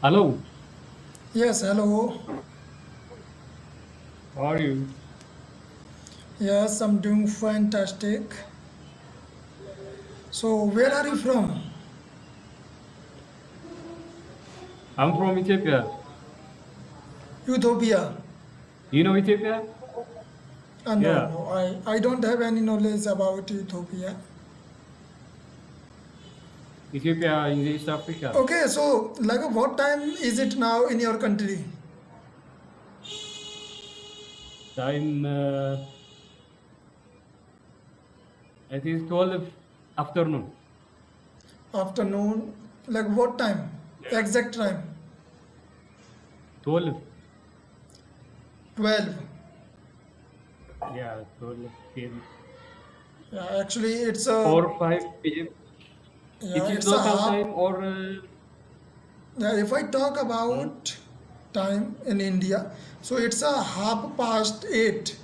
Hello, Yes, hello. how are you? Yes, I'm doing fantastic. So, where are you from? I'm from Ethiopia. Ethiopia. You know Ethiopia? No, Yeah, no, I don't have any knowledge about Ethiopia. Ethiopia in East Africa. Okay, so, like, what time is it now in your country? Time, it is 12 afternoon. Afternoon. Like, what time? Yeah, Exact time? 12. 12. Yeah, 12 p.m. Yeah, actually, it's a, Or 5 p.m. It yeah, is it's a local half. time or Yeah, if I talk hmm? about time in India, so it's a half past 8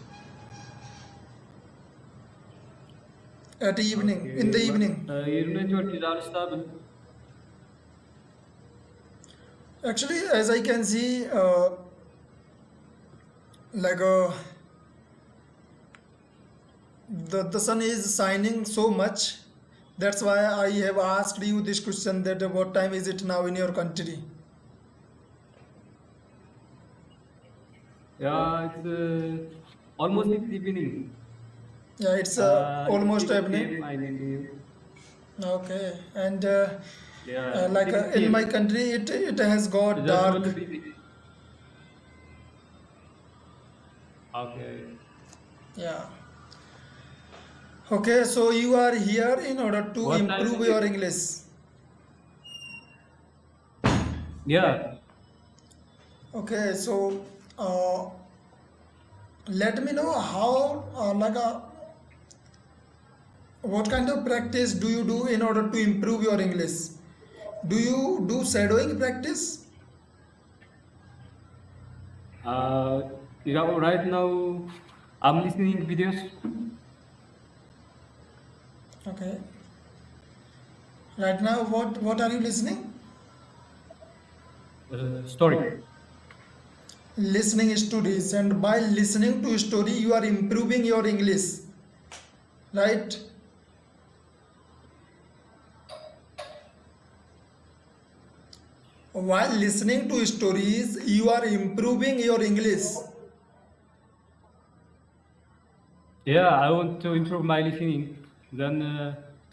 at evening, in the Okay, but evening. your network is unstable. Actually, as I can see, like the sun is shining so much. That's why I have asked you this question that what time is it now in your country? Yeah, it's almost it's evening. Yeah, it's It is almost 6 p.m. evening. I need you. Okay, and Yeah, like 6 in my p.m. country, it has got Just dark. 12 busy. Okay. Yeah. Okay, so you are here in order to What time improve is your it? English. Yeah. Okay, so uh, let me know how what kind of practice do you do in order to improve your English? Do you do shadowing practice? Uh, right now, I'm listening videos. Okay. Right now, what are you listening? Story. Listening stories, and by listening to story, you are improving your English, right? While listening to stories, you are improving your English. Yeah, I want to improve my listening. Then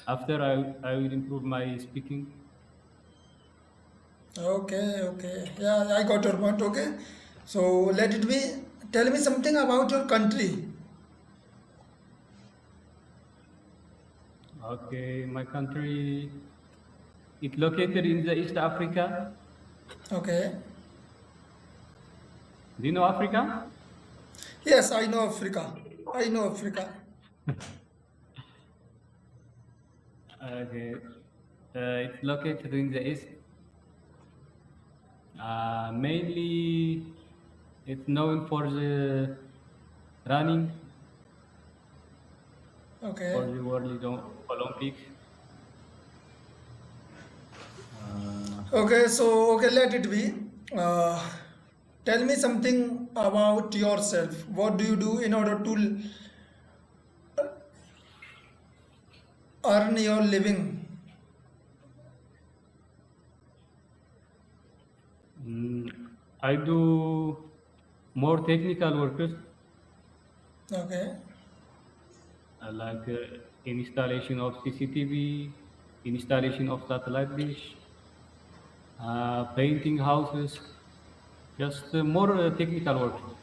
after I will improve my speaking. Okay, okay. Yeah, I got your point. Okay. So let it be. Tell me something about your country. Okay, my country is located in the East Africa. Okay. Do you know Africa? Yes, I know Africa. I know Africa. Okay. It's located in the East. Mainly, it's known for the running Okay. for the World Olympics. Uh, Okay, so okay, let it be. Uh, Tell me something about yourself. What do you do in order to earn your living? mm, I do more technical works Okay. like installation of CCTV, installation of satellite dish, painting houses, just more technical work.